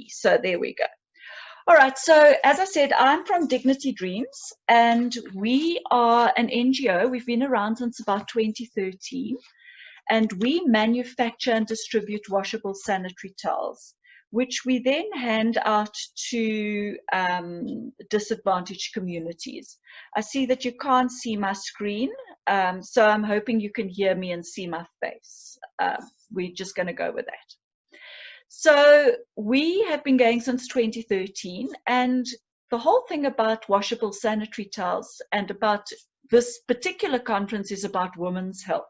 So there we go. All right, so as I said, I'm from Dignity Dreams, and we are an NGO. We've been around since about 2013, and we manufacture and distribute washable sanitary towels, which we then hand out to disadvantaged communities. I see that you can't see my screen, so I'm hoping you can hear me and see my face. We're just going to go with that. So we have been going since 2013, and the whole thing about washable sanitary towels and about this particular conference is about women's health.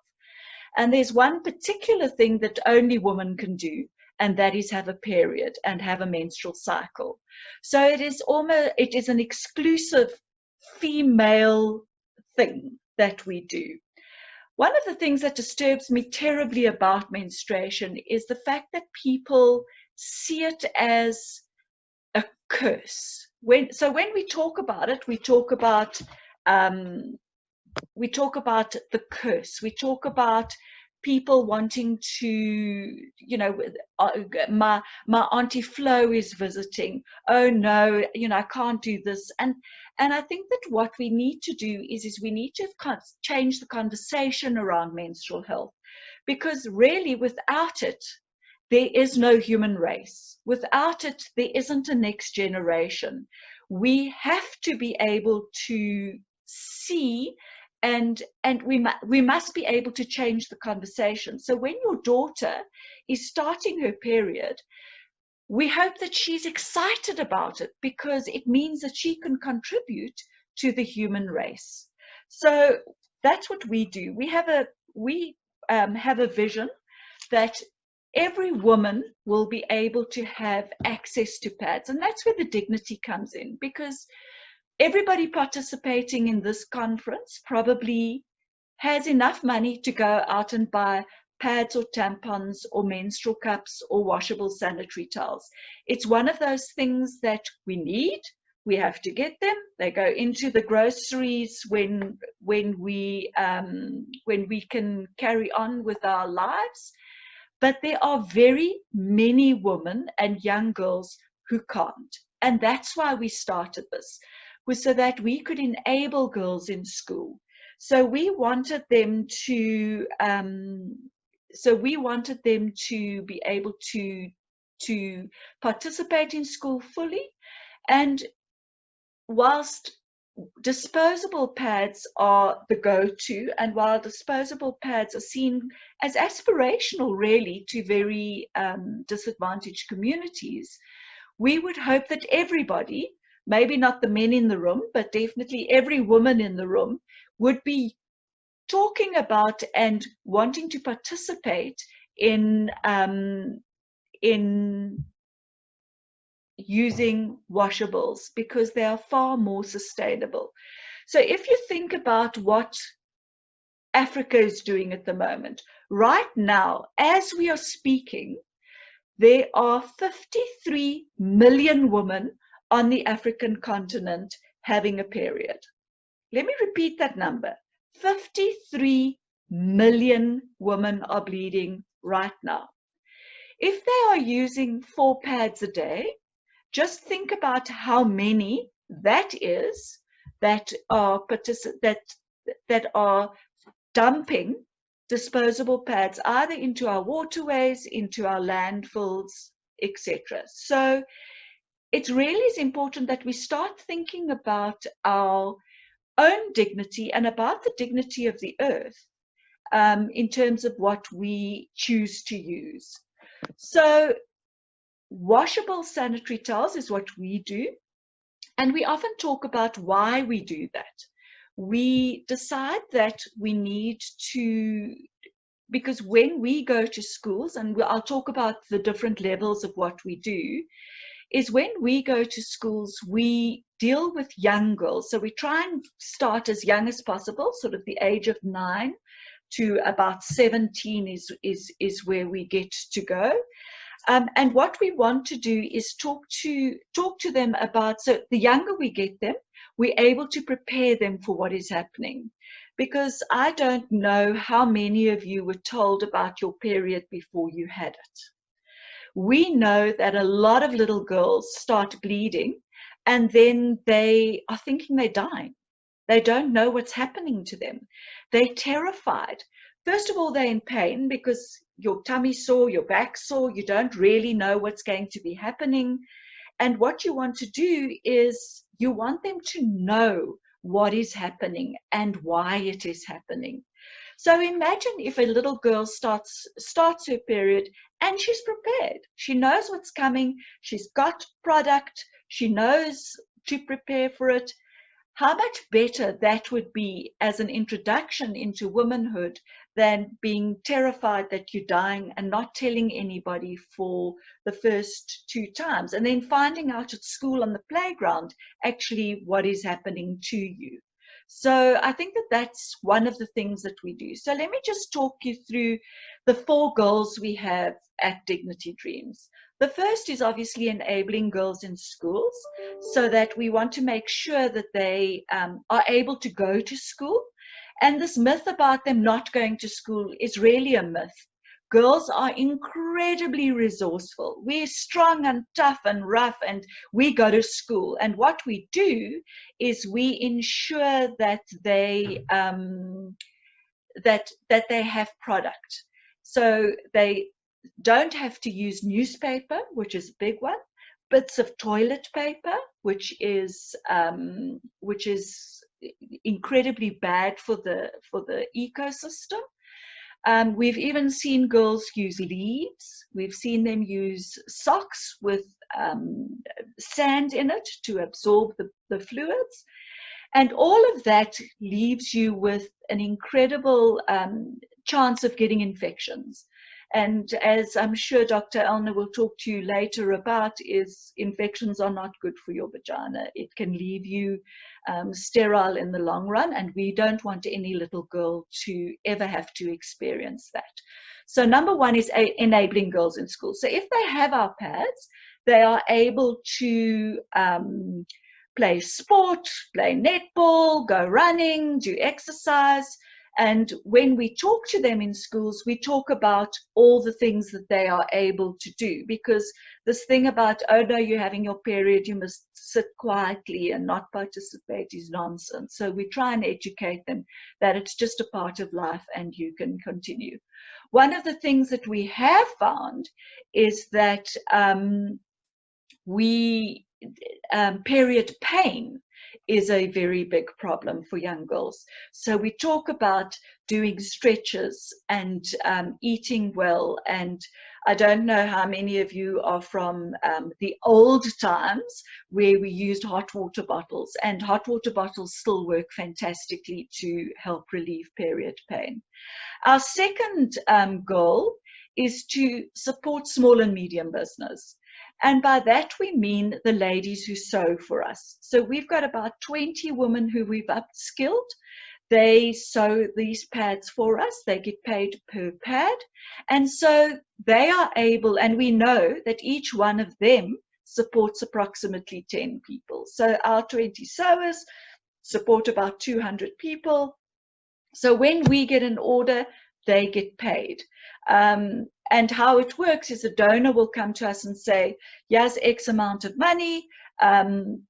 And there's one particular thing that only women can do, and that is have a period and have a menstrual cycle. So it is an exclusive female thing that we do. One of the things that disturbs me terribly about menstruation is the fact that people see it as a curse. When we talk about it, we talk about the curse. We talk about people wanting to, you know, my Auntie Flo is visiting. Oh no, you know, I can't do this. And I think that what we need to do is we need to change the conversation around menstrual health, because really without it, there is no human race. Without it, there isn't a next generation. We have to be able to see, and we must be able to change the conversation. So when your daughter is starting her period, we hope that she's excited about it, because it means that she can contribute to the human race. So that's what we do. We have a vision that every woman will be able to have access to pads, and that's where the dignity comes in, because everybody participating in this conference probably has enough money to go out and buy pads or tampons or menstrual cups or washable sanitary towels. It's one of those things that we need. We have to get them. They go into the groceries when we can carry on with our lives. But there are very many women and young girls who can't. And that's why we started this, was so that we could enable girls in school. So we wanted them to be able to participate in school fully. And whilst disposable pads are the go-to, and while disposable pads are seen as aspirational really to very disadvantaged communities, we would hope that everybody, maybe not the men in the room, but definitely every woman in the room, would be talking about and wanting to participate in using washables, because they are far more sustainable. So if you think about what Africa is doing at the moment, right now, as we are speaking, there are 53 million women on the African continent having a period. Let me repeat that number. 53 million women are bleeding right now. If they are using 4 pads a day, just think about how many that is that are dumping disposable pads either into our waterways, into our landfills, etc. So it really is important that we start thinking about our own dignity and about the dignity of the earth in terms of what we choose to use. So washable sanitary towels is what we do, and we often talk about why we do that. We decide that we need to, because when we go to schools, and I'll talk about the different levels of what we do, is when we go to schools, we deal with young girls. So we try and start as young as possible, sort of the age of 9 to about 17 is where we get to go. And what we want to do is talk to them about, so the younger we get them, we're able to prepare them for what is happening. Because I don't know how many of you were told about your period before you had it. we know that a lot of little girls start bleeding and then they are thinking they're dying. They don't know what's happening to them. They're terrified. First of all, they're in pain because your tummy's sore, your back's sore, you don't really know what's going to be happening. And what you want to do is you want them to know what is happening and why it is happening. So imagine if a little girl starts her period and she's prepared. She knows what's coming. She's got product. She knows to prepare for it. How much better that would be as an introduction into womanhood than being terrified that you're dying and not telling anybody for the first 2 times, and then finding out at school on the playground actually what is happening to you. So I think that that's one of the things that we do. So let me just talk you through the 4 goals we have at Dignity Dreams. The first is obviously enabling girls in schools, so that we want to make sure that they are able to go to school. And this myth about them not going to school is really a myth. Girls are incredibly resourceful. We're strong and tough and rough, and we go to school. And what we do is we ensure that they that they have product. So they don't have to use newspaper, which is a big one, bits of toilet paper, which is incredibly bad for the ecosystem. We've even seen girls use leaves. We've seen them use socks with sand in it to absorb the fluids. And all of that leaves you with an incredible chance of getting infections. And as I'm sure Dr. Elna will talk to you later about, is infections are not good for your vagina. It can leave you sterile in the long run, and we don't want any little girl to ever have to experience that. So number one is enabling girls in school. So if they have our pads, they are able to play sport, play netball, go running, do exercise. And when we talk to them in schools, we talk about all the things that they are able to do, because this thing about, oh no, you're having your period, you must sit quietly and not participate is nonsense. So we try and educate them that it's just a part of life and you can continue. One of the things that we have found is that period pain is a very big problem for young girls. So we talk about doing stretches and eating well. And I don't know how many of you are from the old times where we used hot water bottles, and hot water bottles still work fantastically to help relieve period pain. Our second goal is to support small and medium business. And by that, we mean the ladies who sew for us. So we've got about 20 women who we've upskilled. They sew these pads for us. They get paid per pad. And so they are able, and we know that each one of them supports approximately 10 people. So our 20 sewers support about 200 people. So when we get an order, they get paid. And how it works is a donor will come to us and say, here's X amount of money, and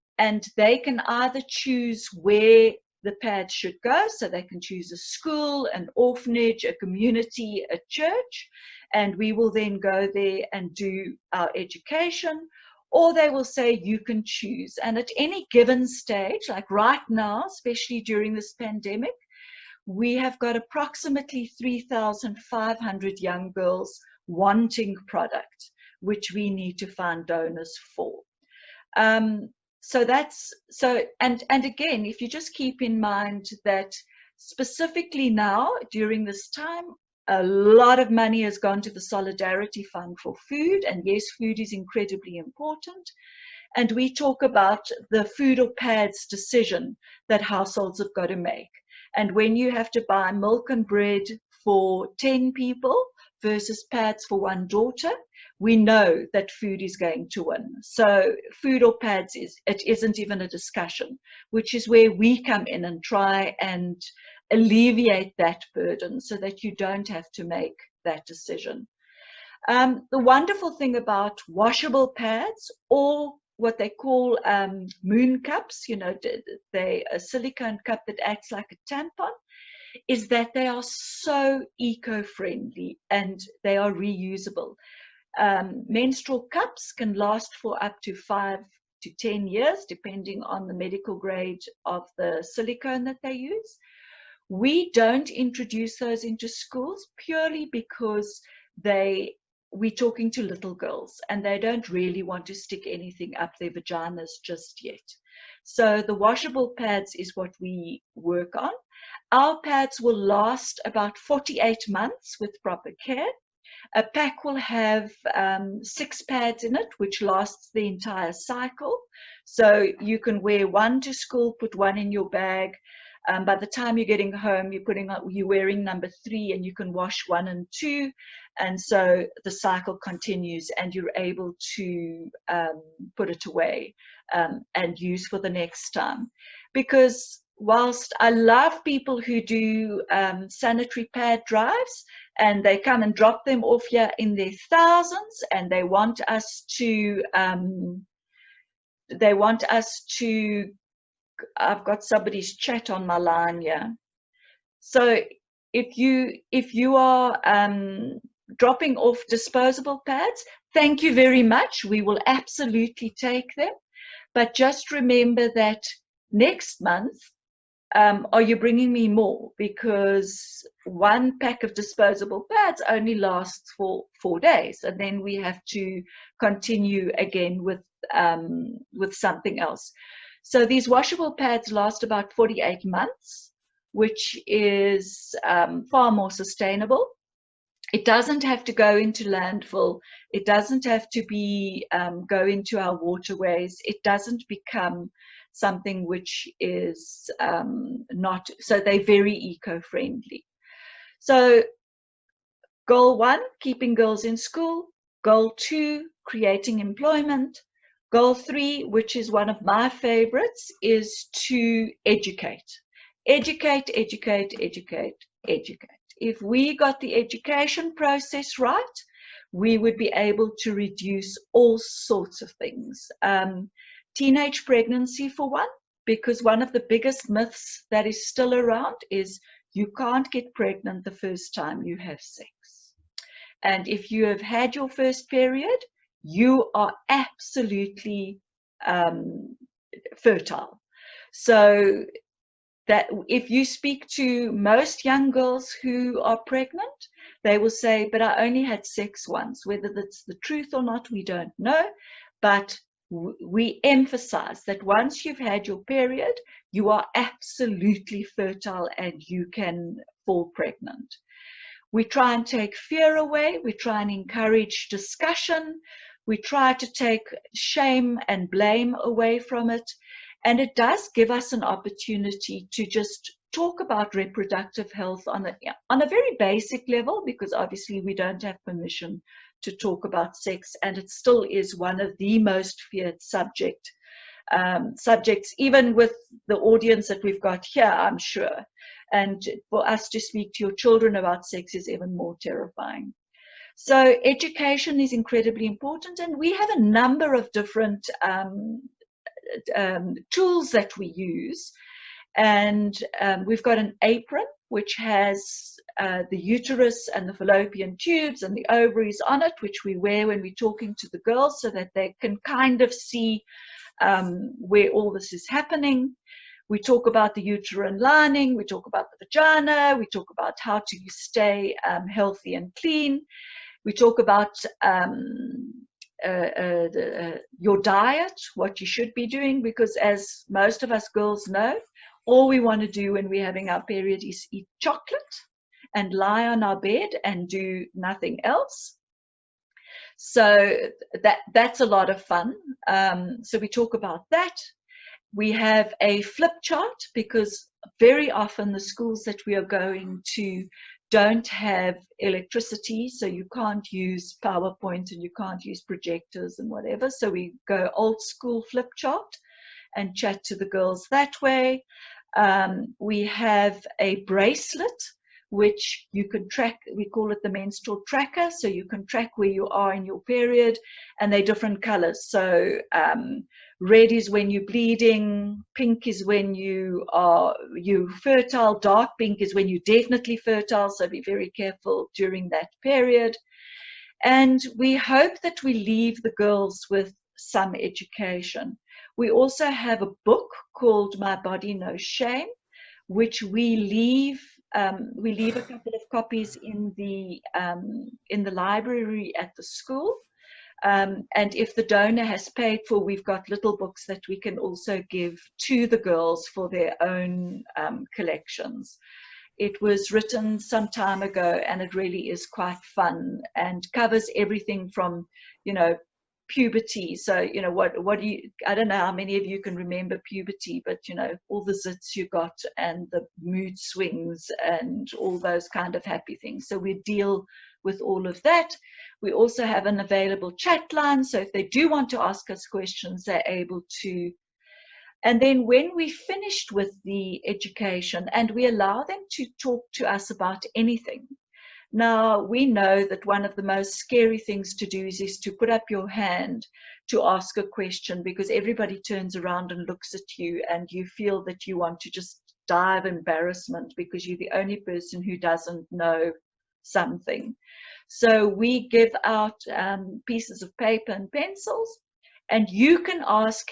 they can either choose where the pads should go. So they can choose a school, an orphanage, a community, a church, and we will then go there and do our education. Or they will say, you can choose. And at any given stage, like right now, especially during this pandemic, we have got approximately 3,500 young girls wanting product, which we need to find donors for. And again, if you just keep in mind that specifically now, during this time, a lot of money has gone to the Solidarity Fund for food. And yes, food is incredibly important. And we talk about the food or pads decision that households have got to make. And when you have to buy milk and bread for 10 people versus pads for one daughter, we know that food is going to win. So food or pads, it isn't even a discussion, which is where we come in and try and alleviate that burden so that you don't have to make that decision. The wonderful thing about washable pads, or what they call moon cups, they a silicone cup that acts like a tampon, is that they are so eco-friendly and they are reusable. Menstrual cups can last for up to 5 to 10 years, depending on the medical grade of the silicone that they use. We don't introduce those into schools purely because we're talking to little girls and they don't really want to stick anything up their vaginas just yet. So the washable pads is what we work on. Our pads will last about 48 months with proper care. A pack will have 6 pads in it, which lasts the entire cycle. So you can wear one to school, put one in your bag. By the time you're getting home, you're wearing number 3, and you can wash 1 and 2. And so the cycle continues, and you're able to put it away and use for the next time. Because whilst I love people who do sanitary pad drives, and they come and drop them off here in their thousands, and they want us to I've got somebody's chat on my line here. So if you are dropping off disposable pads, thank you very much. We will absolutely take them. But just remember that next month, are you bringing me more? Because one pack of disposable pads only lasts for 4 days, and then we have to continue again with something else. So these washable pads last about 48 months, which is far more sustainable. It doesn't have to go into landfill. It doesn't have to go into our waterways. It doesn't become something which is not, so they're very eco-friendly. So goal 1, keeping girls in school. Goal 2, creating employment. Goal 3, which is one of my favorites, is to educate. Educate, educate, educate, educate. If we got the education process right, we would be able to reduce all sorts of things. Teenage pregnancy, for one, because one of the biggest myths that is still around is you can't get pregnant the first time you have sex. And if you have had your first period, you are absolutely fertile. So that if you speak to most young girls who are pregnant, they will say, but I only had sex once. Whether that's the truth or not, we don't know. But we emphasize that once you've had your period, you are absolutely fertile and you can fall pregnant. We try and take fear away. We try and encourage discussion. We try to take shame and blame away from it. And it does give us an opportunity to just talk about reproductive health on a very basic level, because obviously we don't have permission to talk about sex, and it still is one of the most feared subjects, even with the audience that we've got here, I'm sure. And for us to speak to your children about sex is even more terrifying. So education is incredibly important, and we have a number of different tools that we use. And we've got an apron which has the uterus and the fallopian tubes and the ovaries on it, which we wear when we're talking to the girls so that they can kind of see where all this is happening. We talk about the uterine lining, we talk about the vagina, we talk about how to stay healthy and clean. We talk about your diet, what you should be doing, because as most of us girls know, all we want to do when we're having our period is eat chocolate and lie on our bed and do nothing else. So that's a lot of fun. So we talk about that. We have a flip chart, because very often the schools that we are going to don't have electricity, so you can't use PowerPoint and you can't use projectors and whatever. So we go old school flip chart and chat to the girls that way. We have a bracelet which you can track. We call it the menstrual tracker, so you can track where you are in your period, and they're different colors. So red is when you're bleeding, pink is when you fertile, dark pink is when you're definitely fertile, so be very careful during that period. And we hope that we leave the girls with some education. We also have a book called My Body No Shame, which we leave a couple of copies in the library at the school. And if the donor has paid for, we've got little books that we can also give to the girls for their own collections. It was written some time ago, and it really is quite fun and covers everything from, puberty. So, what do you, I don't know how many of you can remember puberty, but, all the zits you got and the mood swings and all those kind of happy things. So we deal with all of that. We also have an available chat line. So if they do want to ask us questions, they're able to. And then when we finished with the education, and we allow them to talk to us about anything. Now, we know that one of the most scary things to do is to put up your hand to ask a question, because everybody turns around and looks at you and you feel that you want to just die of embarrassment because you're the only person who doesn't know something. So we give out pieces of paper and pencils, and you can ask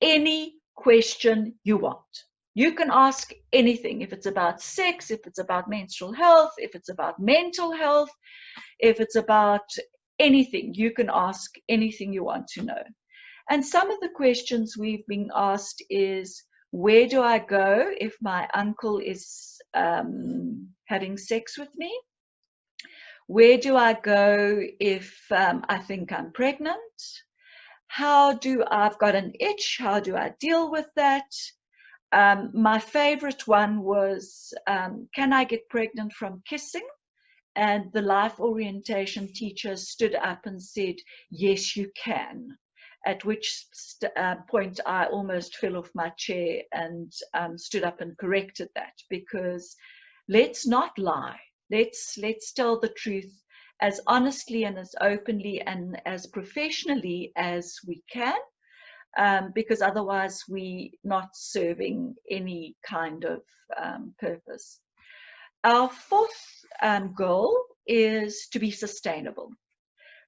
any question you want. You can ask anything, if it's about sex, if it's about menstrual health, if it's about mental health, if it's about anything, you can ask anything you want to know. And some of the questions we've been asked is, where do I go if my uncle is having sex with me? Where do I go if I think I'm pregnant? I've got an itch, how do I deal with that? My favorite one was, can I get pregnant from kissing? And the life orientation teacher stood up and said, yes, you can. At which point I almost fell off my chair and stood up and corrected that, because let's not lie. Let's tell the truth as honestly and as openly and as professionally as we can, because otherwise we're not serving any kind of purpose. Our fourth goal is to be sustainable,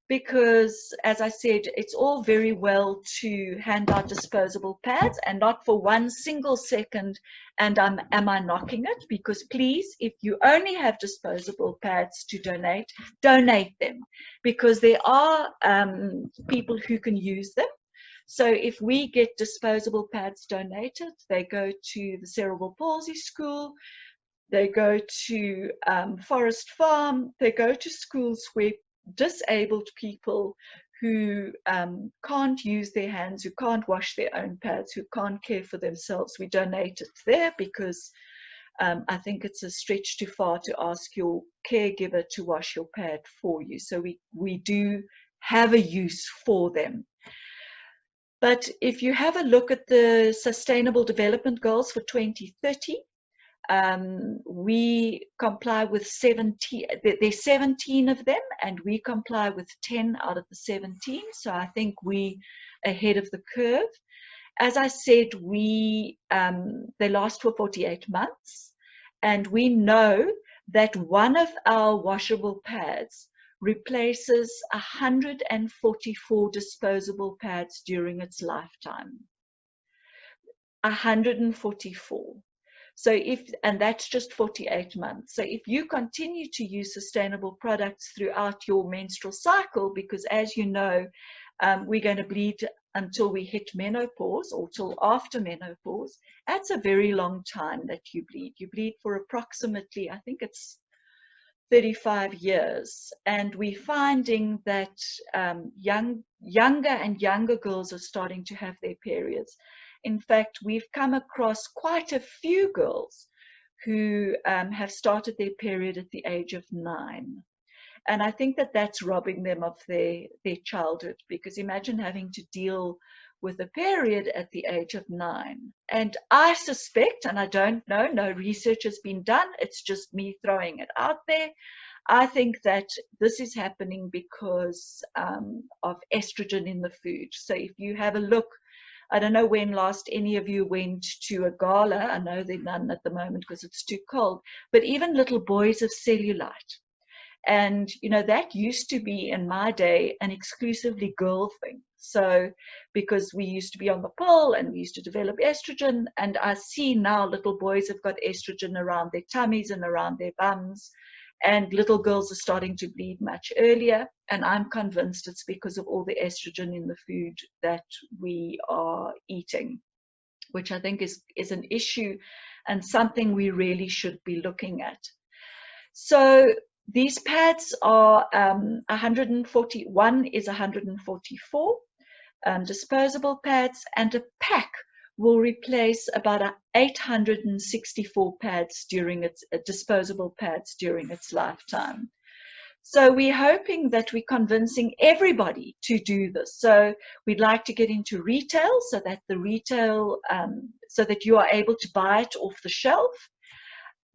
because, as I said, it's all very well to hand out disposable pads, and not for one single second and am I knocking it, because please, if you only have disposable pads to donate them, because there are people who can use them. So if we get disposable pads donated, they go to the Cerebral Palsy School, they go to Forest Farm, they go to schools where disabled people who can't use their hands, who can't wash their own pads, who can't care for themselves, we donate it there, because I think it's a stretch too far to ask your caregiver to wash your pad for you. So we do have a use for them. But if you have a look at the Sustainable Development Goals for 2030, we comply with 17, there's 17 of them, and we comply with 10 out of the 17. So I think we ahead of the curve. As I said, they last for 48 months, and we know that one of our washable pads replaces 144 disposable pads during its lifetime. 144. So and that's just 48 months. So if you continue to use sustainable products throughout your menstrual cycle, because as you know, we're going to bleed until we hit menopause or till after menopause, that's a very long time that you bleed. You bleed for approximately, I think it's 35 years. And we're finding that younger and younger girls are starting to have their periods. In fact, we've come across quite a few girls who have started their period at the age of 9. And I think that that's robbing them of their childhood, because imagine having to deal with a period at the age of 9. And I suspect, and I don't know, no research has been done, it's just me throwing it out there. I think that this is happening because of estrogen in the food. So if you have a look, I don't know when last any of you went to a gala. I know there are none at the moment because it's too cold, but even little boys have cellulite. And, you know, that used to be in my day an exclusively girl thing. So because we used to be on the pill and we used to develop estrogen, and I see now little boys have got estrogen around their tummies and around their bums, and little girls are starting to bleed much earlier. And I'm convinced it's because of all the estrogen in the food that we are eating, which I think is an issue and something we really should be looking at. So these pads are 141 is 144 disposable pads, and a pack will replace about 864 pads during its disposable pads during its lifetime. So we're hoping that we're convincing everybody to do this. So we'd like to get into retail so that the retail, so that you are able to buy it off the shelf.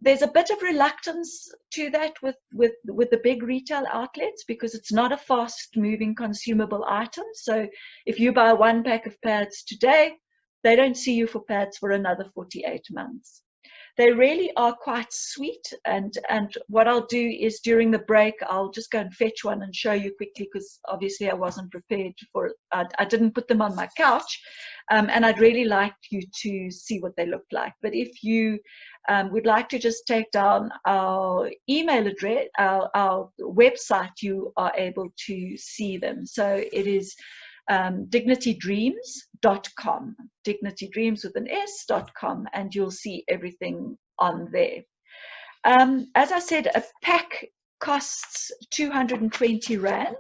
There's a bit of reluctance to that with the big retail outlets because it's not a fast moving consumable item. So if you buy one pack of pads today, they don't see you for pads for another 48 months. They really are quite sweet. And what I'll do is during the break, I'll just go and fetch one and show you quickly because obviously I wasn't prepared for it. I didn't put them on my couch. And I'd really like you to see what they look like. But if you would like to just take down our email address, our website, you are able to see them. So it is dignitydreams.com, dignitydreams with an S.com, and you'll see everything on there. As I said, a pack costs 220 Rand.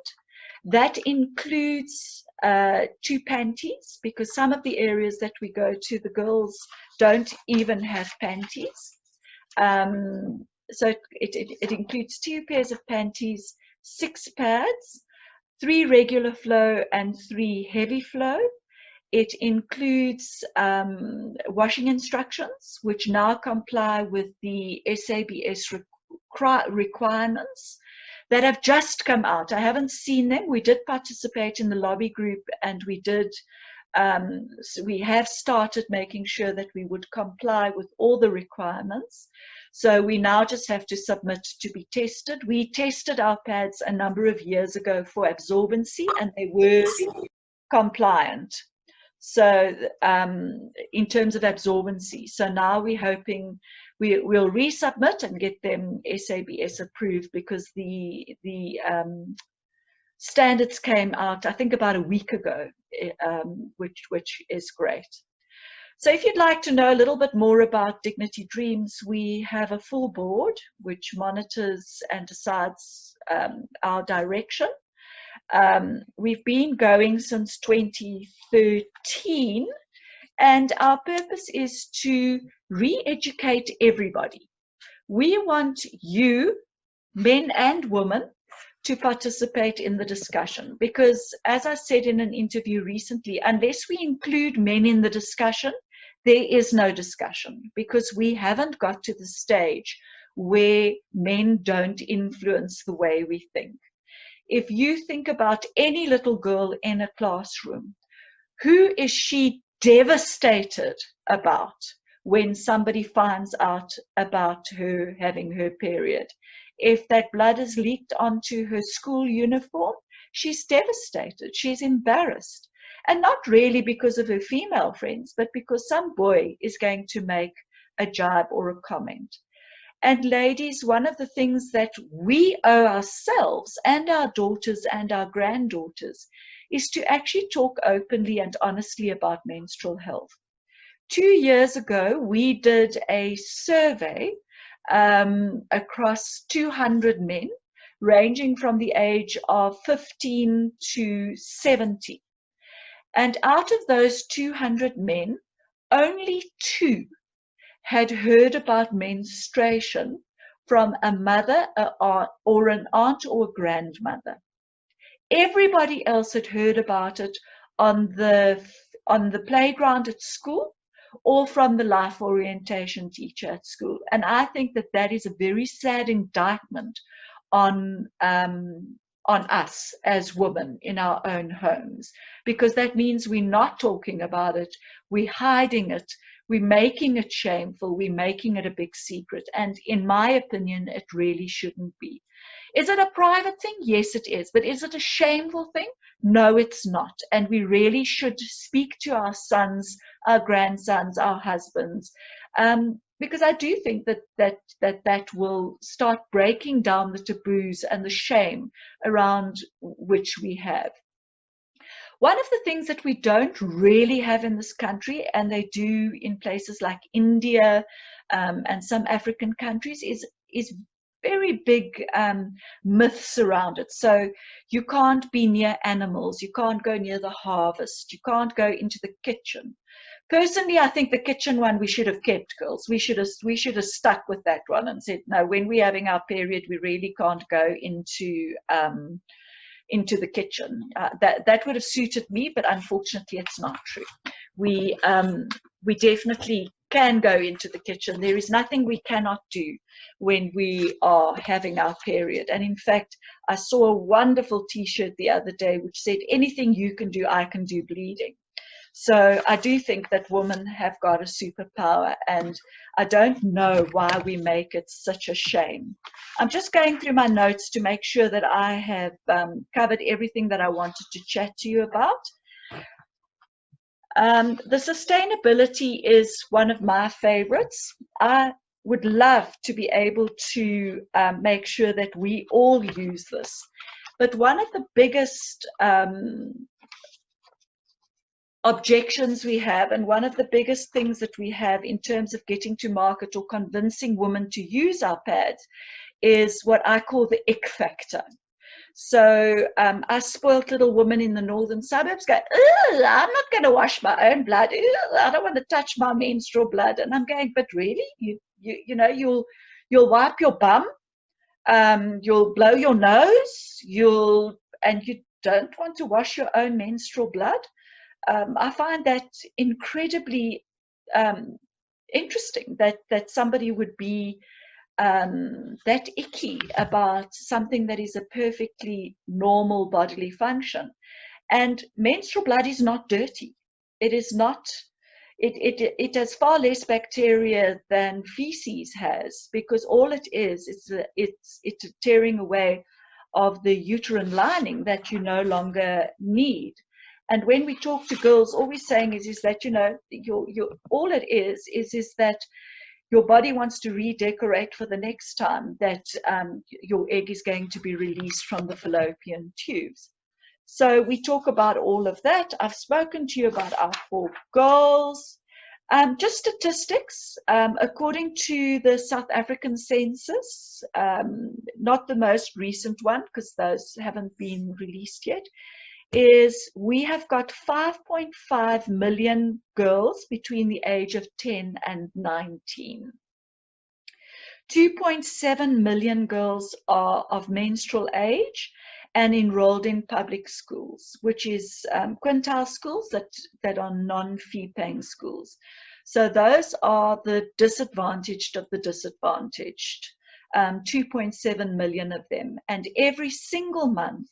That includes 2 panties, because some of the areas that we go to, the girls don't even have panties. So it includes 2 pairs of panties, 6 pads, 3 regular flow and 3 heavy flow. It includes washing instructions, which now comply with the SABS requirements that have just come out. I haven't seen them. We did participate in the lobby group, and we have started making sure that we would comply with all the requirements. So we now just have to submit to be tested. We tested our pads a number of years ago for absorbency, and they were compliant. So in terms of absorbency, so now we're hoping we'll resubmit and get them SABS approved, because the standards came out, I think, about a week ago, which is great. So if you'd like to know a little bit more about Dignity Dreams, we have a full board which monitors and decides our direction. We've been going since 2013, and our purpose is to re-educate everybody. We want you, men and women, to participate in the discussion, because, as I said in an interview recently, unless we include men in the discussion, there is no discussion, because we haven't got to the stage where men don't influence the way we think. If you think about any little girl in a classroom, who is she devastated about when somebody finds out about her having her period? If that blood is leaked onto her school uniform, she's devastated, she's embarrassed. And not really because of her female friends, but because some boy is going to make a jibe or a comment. And ladies, one of the things that we owe ourselves and our daughters and our granddaughters is to actually talk openly and honestly about menstrual health. 2 years ago, we did a survey across 200 men, ranging from the age of 15 to 70. And out of those 200 men, only 2 had heard about menstruation from a mother or an aunt or a grandmother. Everybody else had heard about it on the on the playground at school or from the life orientation teacher at school. And I think that that is a very sad indictment on us as women in our own homes, because that means we're not talking about it, we're hiding it, we're making it shameful, we're making it a big secret. And in my opinion, it really shouldn't be. Is it a private thing? Yes, it is. But is it a shameful thing? No, it's not. And we really should speak to our sons, our grandsons, our husbands, because I do think that will start breaking down the taboos and the shame around which we have. One of the things that we don't really have in this country, and they do in places like India and some African countries, is very big myths around it. So you can't be near animals, you can't go near the harvest, you can't go into the kitchen. Personally, I think the kitchen one we should have kept, girls. We should have stuck with that one and said, no, when we're having our period, we really can't go into the kitchen. That would have suited me, but unfortunately, it's not true. We definitely can go into the kitchen. There is nothing we cannot do when we are having our period. And in fact, I saw a wonderful T-shirt the other day which said, anything you can do, I can do bleeding. So I do think that women have got a superpower, and I don't know why we make it such a shame. I'm just going through my notes to make sure that I have covered everything that I wanted to chat to you about. The sustainability is one of my favorites. I would love to be able to make sure that we all use this. But one of the biggest objections we have, and one of the biggest things that we have in terms of getting to market or convincing women to use our pads, is what I call the ick factor. So us spoiled little women in the northern suburbs go, I'm not going to wash my own blood. I don't want to touch my menstrual blood. And I'm going, but really, you know, you'll wipe your bum, you'll blow your nose, and you don't want to wash your own menstrual blood. I find that incredibly interesting that somebody would be that icky about something that is a perfectly normal bodily function. And menstrual blood is not dirty. It is not. It has far less bacteria than feces has, because all it is it's a tearing away of the uterine lining that you no longer need. And when we talk to girls, all we're saying is that, you know, all it is that your body wants to redecorate for the next time that your egg is going to be released from the fallopian tubes. So we talk about all of that. I've spoken to you about our 4 goals. Just statistics, according to the South African census, not the most recent one because those haven't been released yet, is we have got 5.5 million girls between the age of 10 and 19. 2.7 million girls are of menstrual age and enrolled in public schools, which is quintile schools that are non-fee paying schools. So those are the disadvantaged of the disadvantaged, 2.7 million of them. And every single month,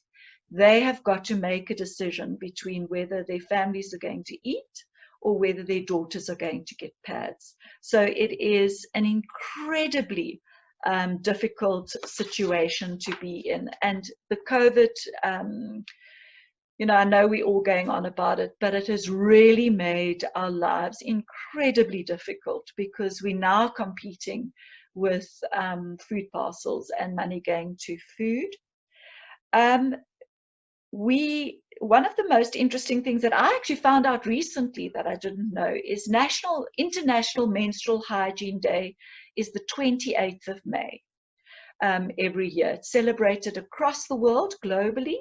they have got to make a decision between whether their families are going to eat or whether their daughters are going to get pads. So it is an incredibly difficult situation to be in. And the COVID, you know, I know we're all going on about it, but it has really made our lives incredibly difficult because we're now competing with food parcels and money going to food. One of the most interesting things that I actually found out recently that I didn't know is International Menstrual Hygiene Day is the 28th of May every year. It's celebrated across the world globally.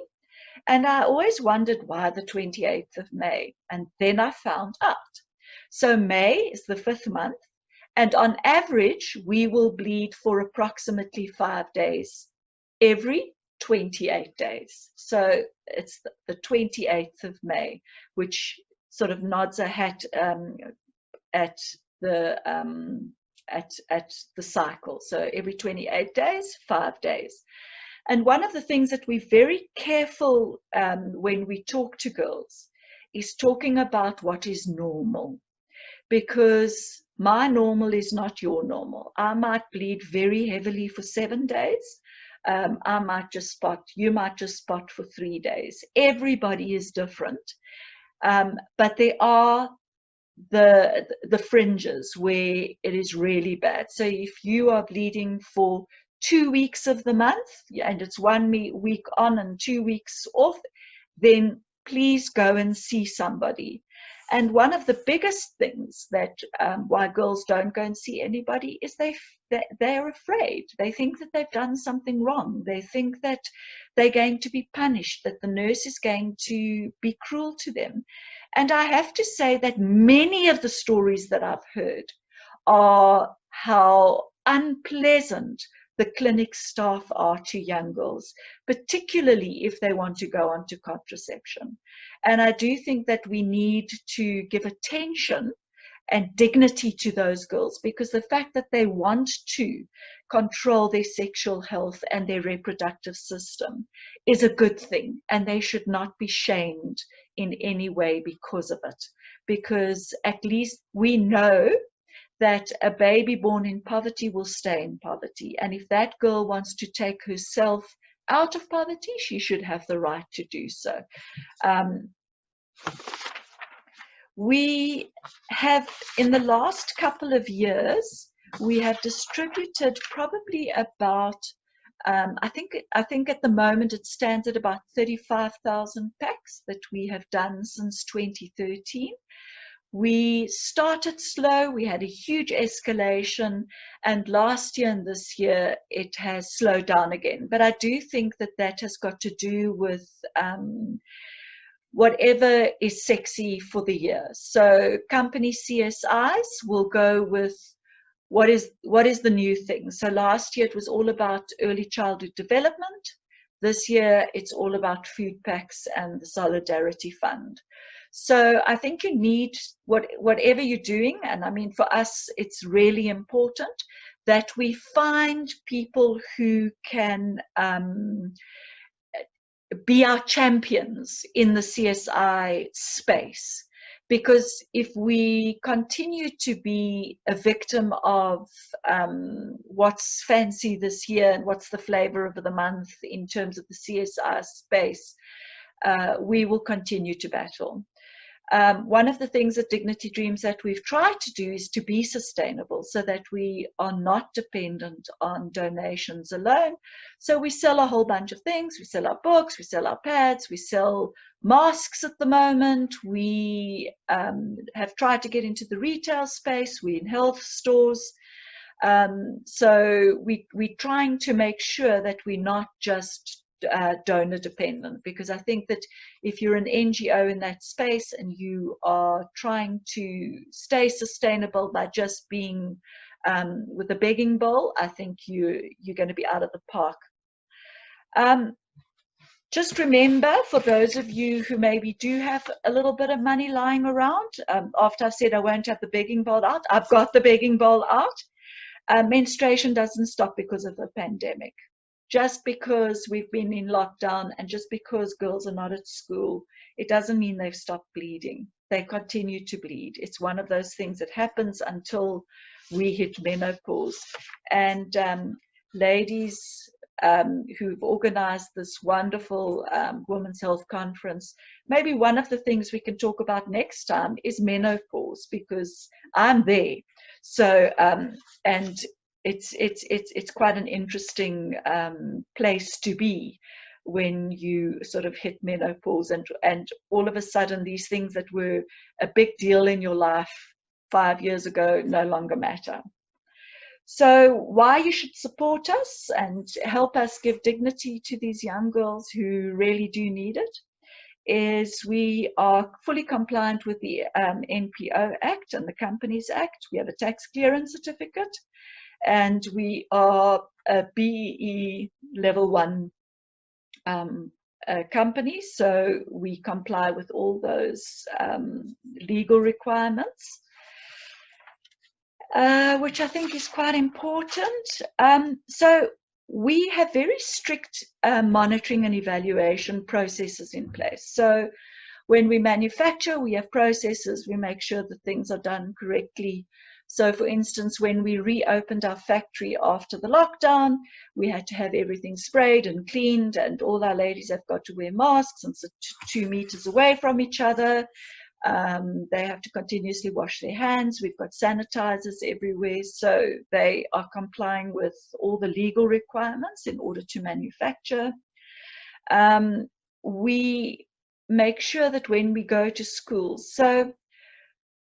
And I always wondered why the 28th of May. And then I found out. So May is the 5th month. And on average, we will bleed for approximately 5 days every 28 days. So it's the 28th of May, which sort of nods a hat at the at the cycle. So every 28 days, 5 days. And one of the things that we're very careful when we talk to girls is talking about what is normal, because my normal is not your normal. I might bleed very heavily for 7 days. I might just spot, you might just spot for 3 days. Everybody is different. But there are the fringes where it is really bad. So if you are bleeding for 2 weeks of the month and it's 1 week on and 2 weeks off, then please go and see somebody. And one of the biggest things that why girls don't go and see anybody is they're afraid. They think that they've done something wrong. They think that they're going to be punished, that the nurse is going to be cruel to them. And I have to say that many of the stories that I've heard are how unpleasant the clinic staff are to young girls, particularly if they want to go on to contraception. And I do think that we need to give attention and dignity to those girls, because the fact that they want to control their sexual health and their reproductive system is a good thing, and they should not be shamed in any way because of it, because at least we know that a baby born in poverty will stay in poverty. And if that girl wants to take herself out of poverty, she should have the right to do so. We have, in the last couple of years, we have distributed probably about, I think at the moment it stands at about 35,000 packs that we have done since 2013. We started slow, we had a huge escalation, and last year and this year it has slowed down again. But I do think that that has got to do with whatever is sexy for the year. So company CSIs will go with what is the new thing. So last year it was all about early childhood development. This year it's all about food packs and the Solidarity Fund. So I think you need, whatever you're doing, and I mean for us it's really important that we find people who can be our champions in the CSI space. Because if we continue to be a victim of what's fancy this year and what's the flavor of the month in terms of the CSI space, we will continue to battle. One of the things at Dignity Dreams that we've tried to do is to be sustainable so that we are not dependent on donations alone. So we sell a whole bunch of things. We sell our books, we sell our pads, we sell masks at the moment. We have tried to get into the retail space. We're in health stores. So we're trying to make sure that we're not just donor dependent, because I think that if you're an NGO in that space and you are trying to stay sustainable by just being with a begging bowl, I think you're going to be out of the park. Just remember, for those of you who maybe do have a little bit of money lying around, after I've said I won't have the begging bowl out, I've got the begging bowl out. Menstruation doesn't stop because of the pandemic. Just because we've been in lockdown and just because girls are not at school, it doesn't mean they've stopped bleeding. They continue to bleed. It's one of those things that happens until we hit menopause. And ladies who've organized this wonderful Women's Health Conference, maybe one of the things we can talk about next time is menopause, because I'm there. So, and it's quite an interesting place to be when you sort of hit menopause and all of a sudden these things that were a big deal in your life 5 years ago no longer matter. So why you should support us and help us give dignity to these young girls who really do need it is we are fully compliant with the NPO Act and the Companies Act. We have a tax clearance certificate, and we are a BEE level 1 companies, so we comply with all those legal requirements, which I think is quite important. So we have very strict monitoring and evaluation processes in place. So when we manufacture, we have processes, we make sure that things are done correctly. So for instance, when we reopened our factory after the lockdown, we had to have everything sprayed and cleaned, and all our ladies have got to wear masks and sit 2 meters away from each other. They have to continuously wash their hands. We've got sanitizers everywhere, so they are complying with all the legal requirements in order to manufacture. We make sure that when we go to schools, so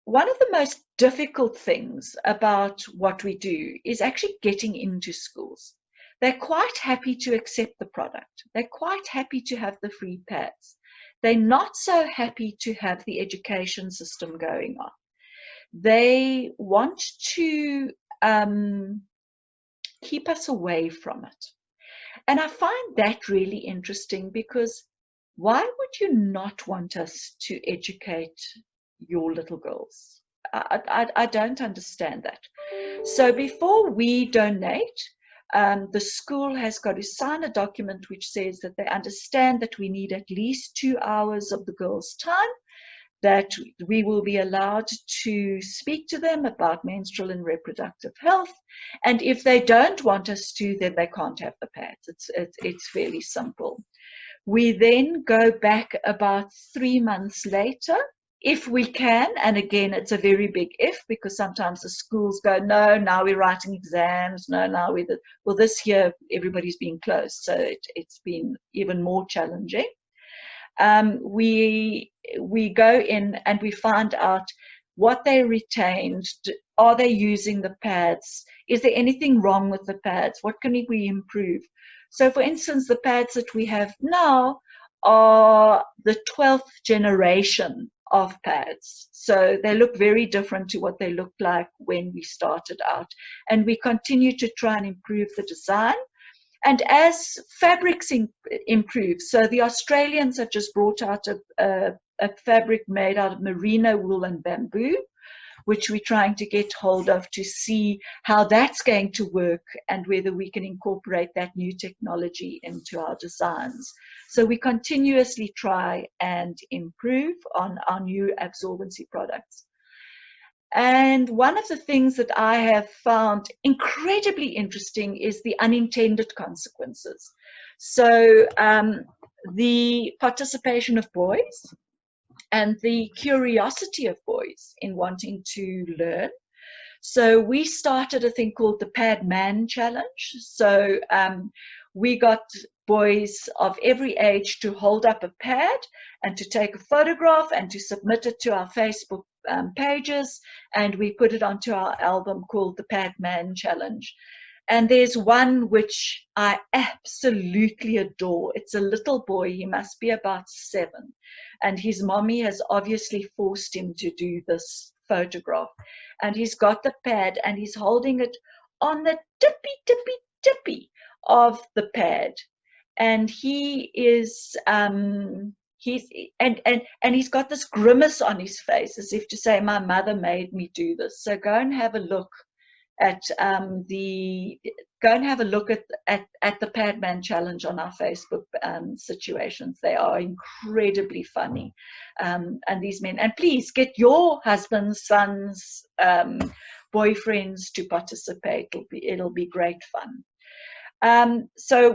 one of the most difficult things about what we do is actually getting into schools. They're quite happy to accept the product. They're quite happy to have the free pads. They're not so happy to have the education system going on. They want to keep us away from it. And I find that really interesting, because why would you not want us to educate your little girls? I don't understand that. So before we donate, the school has got to sign a document which says that they understand that we need at least 2 hours of the girls' time, that we will be allowed to speak to them about menstrual and reproductive health. And if they don't want us to, then they can't have the pads. It's fairly simple. We then go back about 3 months later, if we can, and again, it's a very big if, because sometimes the schools go, no, now we're writing exams, no, now well, this year everybody's been closed, so it's been even more challenging. We go in and we find out what they retained. Are they using the pads? Is there anything wrong with the pads? What can we improve? So for instance, the pads that we have now are the 12th generation of pads. So they look very different to what they looked like when we started out. And we continue to try and improve the design. And as fabrics improve, so the Australians have just brought out a fabric made out of merino wool and bamboo, which we're trying to get hold of to see how that's going to work and whether we can incorporate that new technology into our designs. So we continuously try and improve on our new absorbency products. And one of the things that I have found incredibly interesting is the unintended consequences. So the participation of boys and the curiosity of boys in wanting to learn. So we started a thing called the Pad Man Challenge. So we got boys of every age to hold up a pad and to take a photograph and to submit it to our Facebook pages, and we put it onto our album called the Pad Man Challenge. And there's one which I absolutely adore. It's a little boy, he must be about 7, and his mommy has obviously forced him to do this photograph, and he's got the pad and he's holding it on the tippy of the pad, and he is he's got this grimace on his face as if to say, my mother made me do this. So go and have a look at the Pad Man Challenge on our Facebook situations. They are incredibly funny, and these men, and please get your husbands, sons, boyfriends to participate. It'll be great fun. So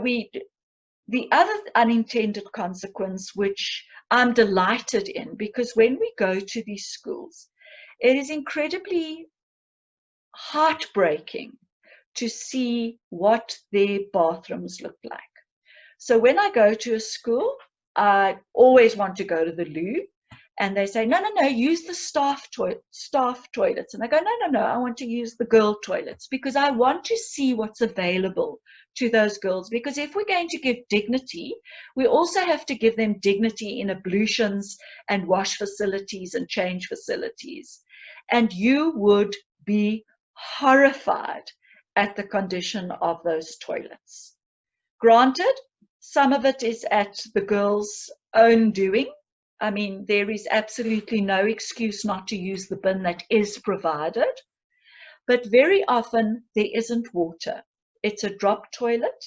the other unintended consequence, which I'm delighted in, because when we go to these schools, it is incredibly heartbreaking to see what their bathrooms look like. So when I go to a school, I always want to go to the loo, and they say, no, use the staff toilets. And I go, no, I want to use the girl toilets, because I want to see what's available to those girls. Because if we're going to give dignity, we also have to give them dignity in ablutions and wash facilities and change facilities. And you would be horrified at the condition of those toilets. Granted, Some of it is at the girls' own doing. I mean, there is absolutely no excuse not to use the bin that is provided. But very often there isn't water. It's a drop toilet.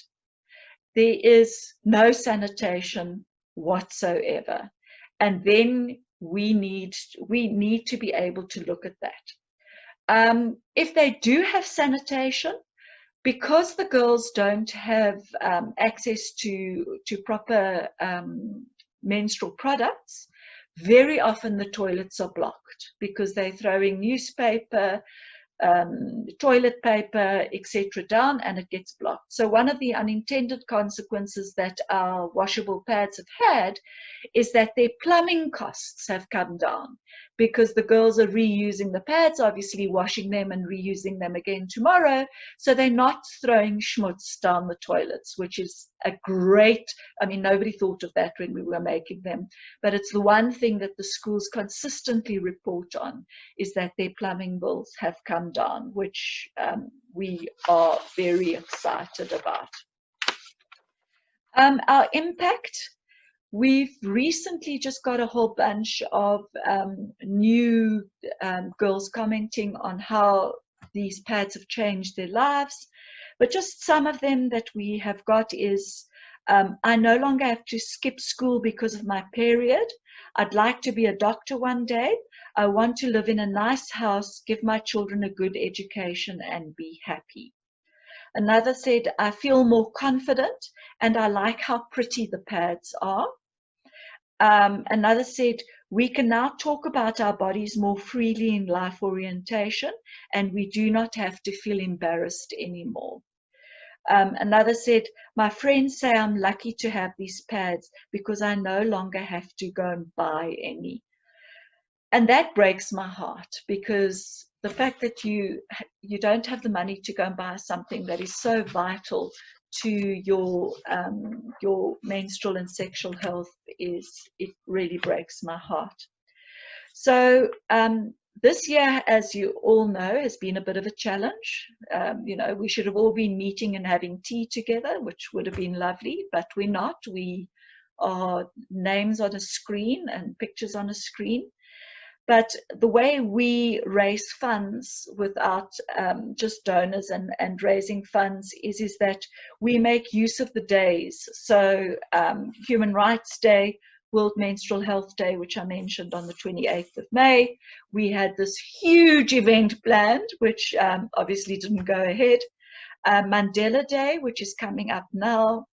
There is no sanitation whatsoever. And then we need to be able to look at that. If they do have sanitation, because the girls don't have access to proper menstrual products, very often the toilets are blocked because they're throwing newspaper, toilet paper, etc. down, and it gets blocked. So one of the unintended consequences that our washable pads have had is that their plumbing costs have come down because the girls are reusing the pads, obviously washing them and reusing them again tomorrow. So they're not throwing schmutz down the toilets, which is a great, I mean, nobody thought of that when we were making them, but it's the one thing that the schools consistently report on, is that their plumbing bills have come down, which we are very excited about. Our impact, we've recently just got a whole bunch of new girls commenting on how these pads have changed their lives. But just some of them that we have got is, I no longer have to skip school because of my period. I'd like to be a doctor one day. I want to live in a nice house, give my children a good education, and be happy. Another said, I feel more confident and I like how pretty the pads are. Another said, we can now talk about our bodies more freely in life orientation, and we do not have to feel embarrassed anymore. Another said, my friends say I'm lucky to have these pads because I no longer have to go and buy any. And that breaks my heart, because the fact that you don't have the money to go and buy something that is so vital to your menstrual and sexual health, it really breaks my heart. So this year, as you all know, has been a bit of a challenge. You know, we should have all been meeting and having tea together, which would have been lovely, but we're not. We are names on a screen and pictures on a screen. But the way we raise funds without just donors and raising funds is that we make use of the days. So Human Rights Day, World Menstrual Health Day, which I mentioned on the 28th of May, we had this huge event planned, which obviously didn't go ahead. Mandela Day, which is coming up now,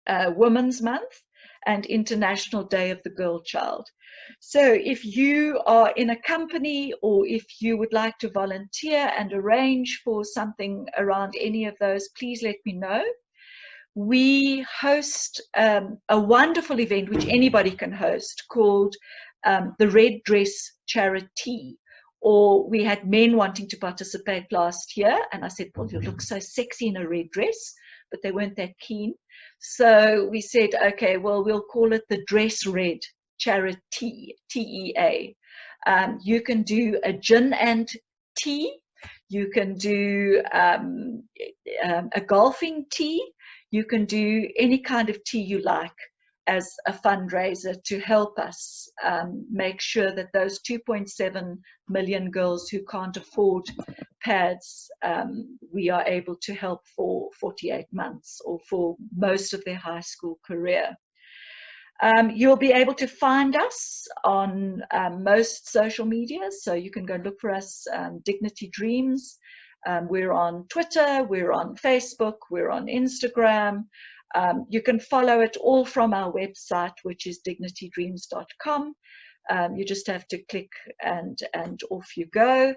Women's Month, and International Day of the Girl Child. So if you are in a company, or if you would like to volunteer and arrange for something around any of those, please let me know. We host a wonderful event which anybody can host, called the Red Dress Charity. Or we had men wanting to participate last year, and I said, well, you look so sexy in a red dress, but they weren't that keen. So we said, okay, well, we'll call it the Dress Red Charity, TEA. You can do a gin and tea. You can do a golfing tea. You can do any kind of tea you like as a fundraiser to help us make sure that those 2.7 million girls who can't afford pads, we are able to help for 48 months or for most of their high school career. You'll be able to find us on most social media, so you can go look for us, Dignity Dreams. We're on Twitter, we're on Facebook, we're on Instagram. You can follow it all from our website, which is dignitydreams.com. You just have to click and off you go.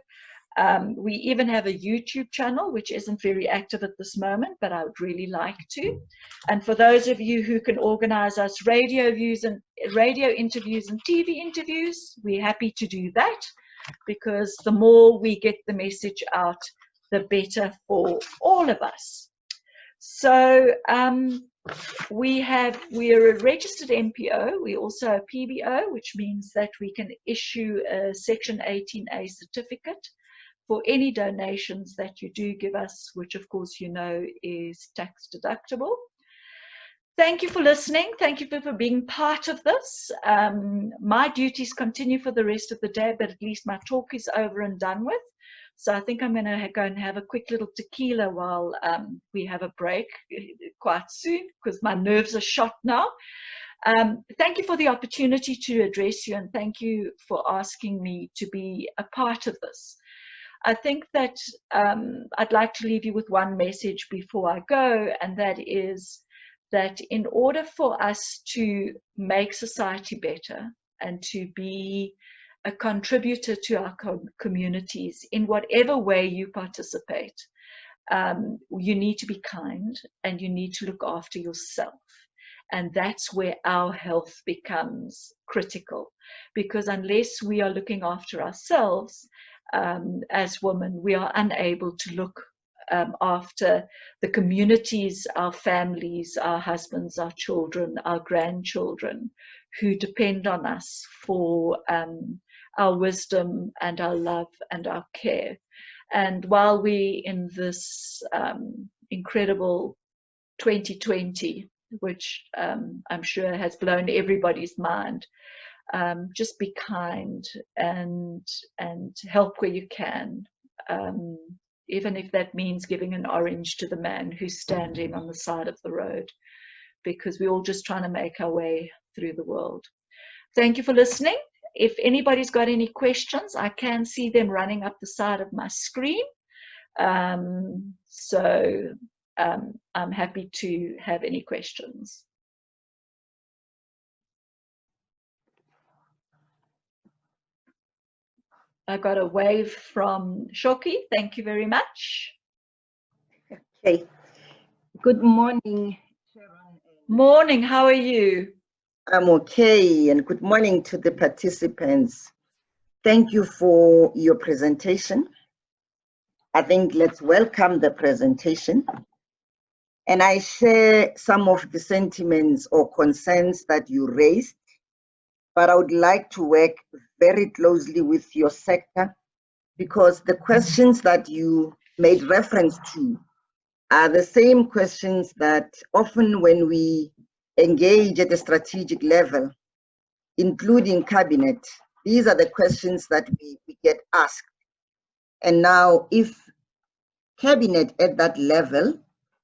We even have a YouTube channel, which isn't very active at this moment, but I would really like to. And for those of you who can organize us radio interviews and TV interviews, we're happy to do that, because the more we get the message out, the better for all of us. So we are a registered NPO. We're also a PBO, which means that we can issue a Section 18A certificate for any donations that you do give us, which of course you know is tax deductible. Thank you for listening. Thank you for being part of this. My duties continue for the rest of the day, but at least my talk is over and done with. So I think I'm going to go and have a quick little tequila while we have a break quite soon, because my nerves are shot now. Thank you for the opportunity to address you, and thank you for asking me to be a part of this. I think that I'd like to leave you with one message before I go, and that is that in order for us to make society better and to be a contributor to our communities in whatever way you participate, you need to be kind and you need to look after yourself. And that's where our health becomes critical, because unless we are looking after ourselves as women, we are unable to look after the communities, our families, our husbands, our children, our grandchildren, who depend on us for our wisdom and our love and our care. And while we in this incredible 2020, which I'm sure has blown everybody's mind, just be kind and help where you can, even if that means giving an orange to the man who's standing on the side of the road, because we're all just trying to make our way through the world. Thank you for listening. If anybody's got any questions, I can see them running up the side of my screen. So I'm happy to have any questions. I got a wave from Shoki. Thank you very much. Okay. Good morning, Sharon. Morning. How are you? I'm okay, and good morning to the participants. Thank you for your presentation. I think let's welcome the presentation. And I share some of the sentiments or concerns that you raised, but I would like to work very closely with your sector, because the questions that you made reference to are the same questions that often when we engage at a strategic level, including cabinet, these are the questions that we get asked. And now if cabinet at that level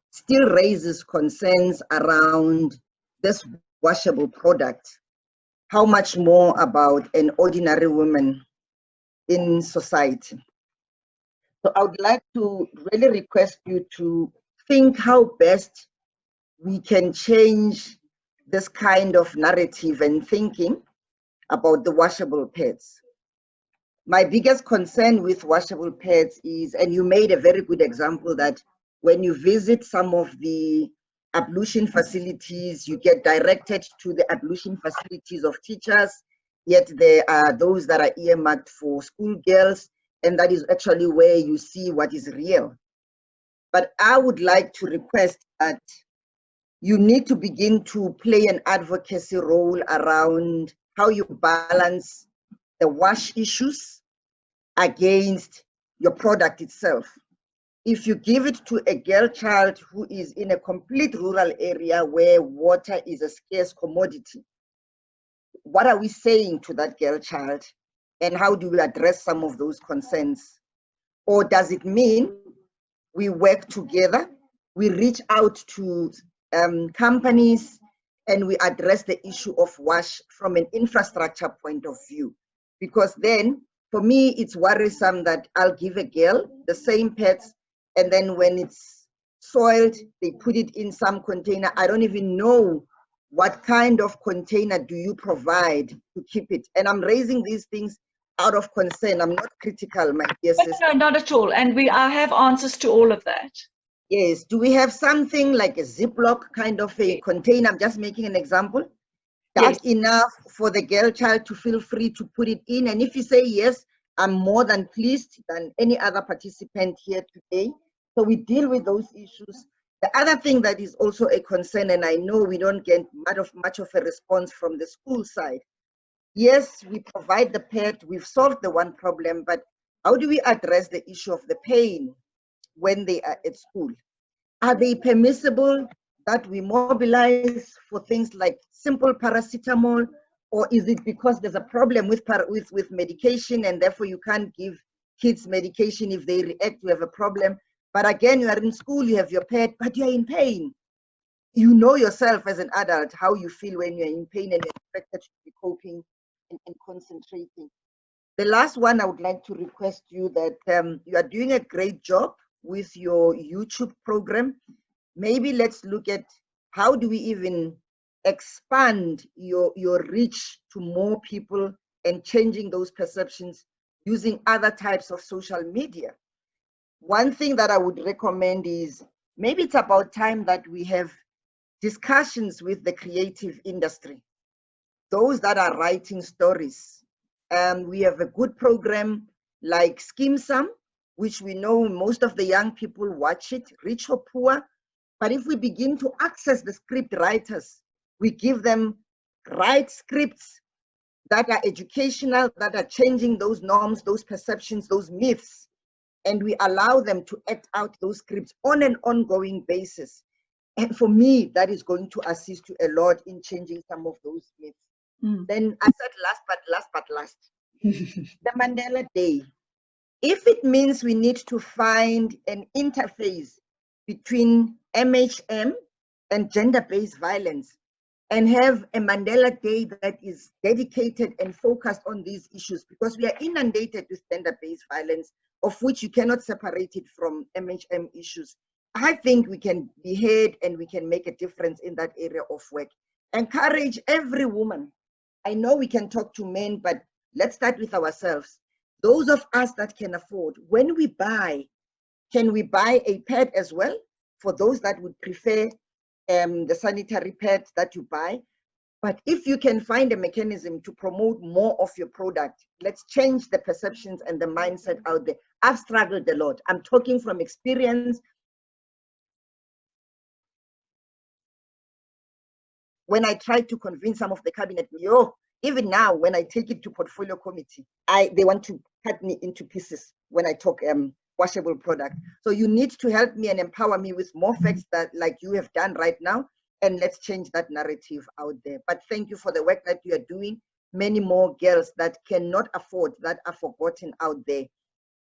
still raises concerns around this washable product, how much more about an ordinary woman in society? So I would like to really request you to think how best we can change this kind of narrative and thinking about the washable pads. My biggest concern with washable pads is, and you made a very good example, that when you visit some of the ablution facilities, you get directed to the ablution facilities of teachers, yet there are those that are earmarked for schoolgirls, and that is actually where you see what is real. But I would like to request that you need to begin to play an advocacy role around how you balance the wash issues against your product itself. If you give it to a girl child who is in a complete rural area where water is a scarce commodity, what are we saying to that girl child, and how do we address some of those concerns? Or does it mean we work together, we reach out to companies, and we address the issue of wash from an infrastructure point of view? Because then, for me, it's worrisome that I'll give a girl the same pads, and then when it's soiled, they put it in some container. I don't even know what kind of container do you provide to keep it. And I'm raising these things out of concern. I'm not critical, my dear sister. No, not at all. And I have answers to all of that. Yes. Do we have something like a Ziploc kind of a container? I'm just making an example. That's enough for the girl child to feel free to put it in. And if you say yes, I'm more than pleased than any other participant here today. So we deal with those issues. The other thing that is also a concern, and I know we don't get much of a response from the school side. Yes, we provide the pad, we've solved the one problem, but how do we address the issue of the pain when they are at school? Are they permissible that we mobilize for things like simple paracetamol, or is it because there's a problem with medication and therefore you can't give kids medication if they react, you have a problem? But again, you are in school, you have your pet, but you're in pain. You know yourself as an adult how you feel when you're in pain and you're expected to be coping and concentrating. The last one, I would like to request you that you are doing a great job with your YouTube program. Maybe let's look at how do we even expand your reach to more people and changing those perceptions using other types of social media. One thing that I would recommend is maybe it's about time that we have discussions with the creative industry, those that are writing stories. We have a good program like Skim Sam, which we know most of the young people watch it, rich or poor. But if we begin to access the script writers, we give them write scripts that are educational, that are changing those norms, those perceptions, those myths, and we allow them to act out those scripts on an ongoing basis. And for me, that is going to assist you a lot in changing some of those myths. Then I said last, the Mandela Day. If it means we need to find an interface between MHM and gender-based violence and have a Mandela Day that is dedicated and focused on these issues, because we are inundated with gender-based violence, of which you cannot separate it from MHM issues. I think we can be heard and we can make a difference in that area of work. Encourage every woman. I know we can talk to men, but let's start with ourselves. Those of us that can afford, when we buy, can we buy a pad as well? For those that would prefer the sanitary pads that you buy. But if you can find a mechanism to promote more of your product, let's change the perceptions and the mindset out there. I've struggled a lot. I'm talking from experience. When I tried to convince some of the cabinet, even now when I take it to portfolio committee, they want to cut me into pieces when I talk washable product. So you need to help me and empower me with more facts that like you have done right now, and let's change that narrative out there. But thank you for the work that you are doing. Many more girls that cannot afford, that are forgotten out there,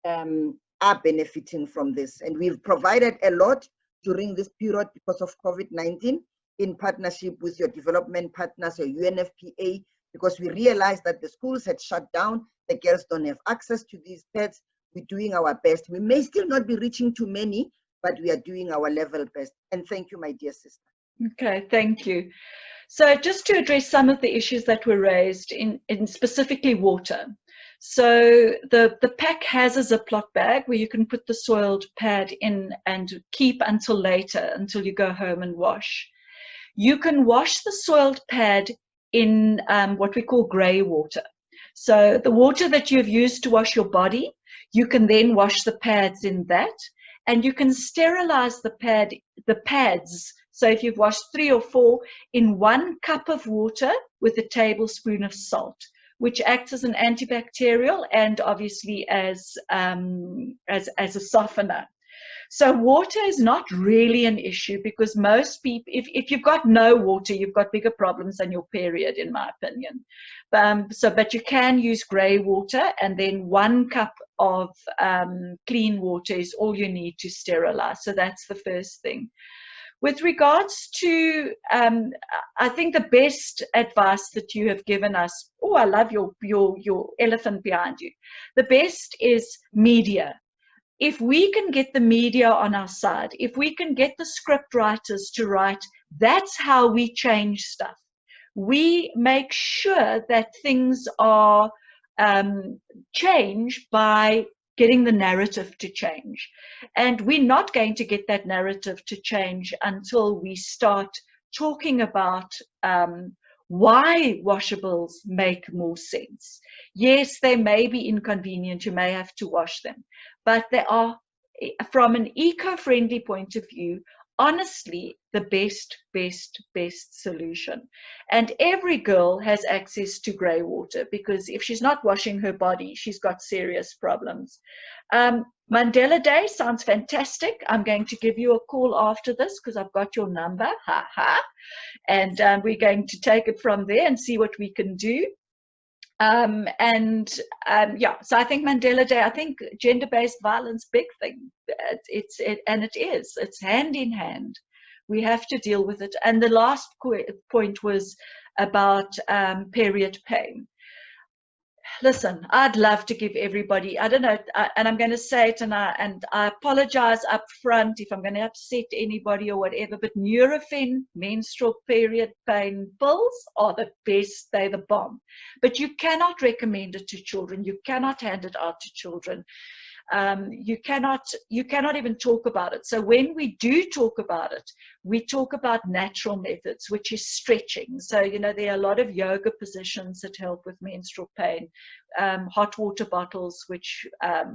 are benefiting from this. And we've provided a lot during this period because of COVID-19 in partnership with your development partners, your UNFPA, because we realized that the schools had shut down, the girls don't have access to these pads. We're doing our best. We may still not be reaching too many, but we are doing our level best. And thank you, my dear sister. Okay, thank you. So just to address some of the issues that were raised in specifically water. So the pack has a Ziploc bag where you can put the soiled pad in and keep until later, until you go home and wash. You can wash the soiled pad in what we call grey water. So the water that you've used to wash your body, you can then wash the pads in that, and you can sterilize the pads. So if you've washed 3 or 4 in 1 cup of water with a tablespoon of salt, which acts as an antibacterial and obviously as a softener. So water is not really an issue, because most people, if you've got no water, you've got bigger problems than your period, in my opinion. But you can use grey water, and then 1 cup of clean water is all you need to sterilize. So that's the first thing. With regards to, I think the best advice that you have given us, I love your elephant behind you. The best is media. If we can get the media on our side, if we can get the script writers to write, that's how we change stuff. We make sure that things are changed by getting the narrative to change. And we're not going to get that narrative to change until we start talking about why washables make more sense. Yes, they may be inconvenient, you may have to wash them, but they are, from an eco-friendly point of view, honestly the best solution. And every girl has access to grey water, because if she's not washing her body, she's got serious problems. Mandela Day sounds fantastic. I'm going to give you a call after this because I've got your number. Ha ha. And we're going to take it from there and see what we can do. Yeah, so I think Mandela Day, I think gender-based violence, big thing. It's hand in hand. We have to deal with it. And the last point was about period pain. Listen, I'd love to give everybody, I don't know, and I'm going to say it, and I apologize up front if I'm going to upset anybody or whatever, but Nurofen menstrual period pain pills are the best. They're the bomb. But you cannot recommend it to children. You cannot hand it out to children. You cannot even talk about it. So when we do talk about it, we talk about natural methods, which is stretching. So, you know, there are a lot of yoga positions that help with menstrual pain, hot water bottles, which are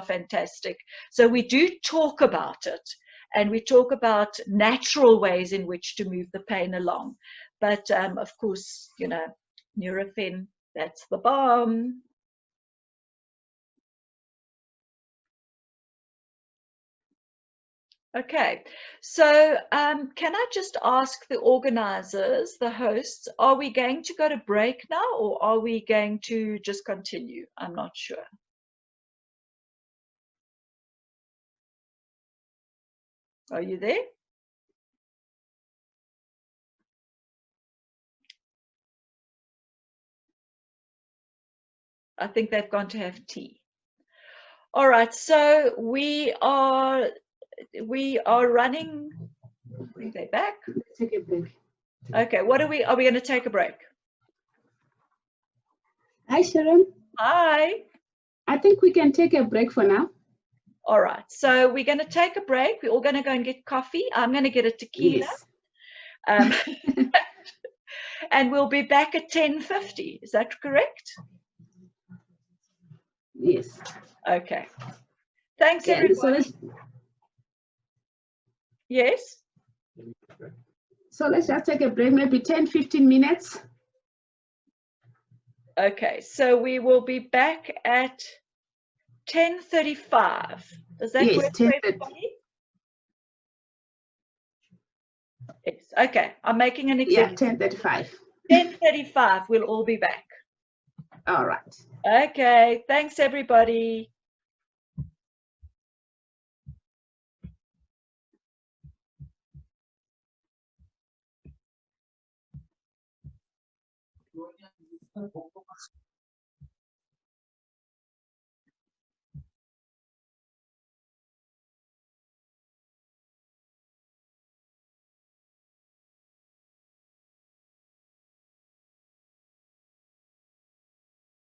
fantastic. So we do talk about it, and we talk about natural ways in which to move the pain along. But of course, you know, Nurofen, that's the bomb. Okay, so can I just ask the organizers, the hosts, are we going to go to break now, or are we going to just continue? I'm not sure. Are you there? I think they've gone to have tea. All right, so we are running. I think they're back. Take a break. Okay, are we going to take a break? Hi, Sharon. Hi. I think we can take a break for now. All right, so we're going to take a break. We're all going to go and get coffee. I'm going to get a tequila. Yes. And we'll be back at 10:50. Is that correct? Yes. Okay. Thanks, everybody. Yes? So let's just take a break, maybe 10-15 minutes. Okay, so we will be back at 10:35. Does that work for everybody? Yes. Okay, I'm making an example. Yeah, 10:35. 10:35, we'll all be back. All right. Okay, thanks, everybody.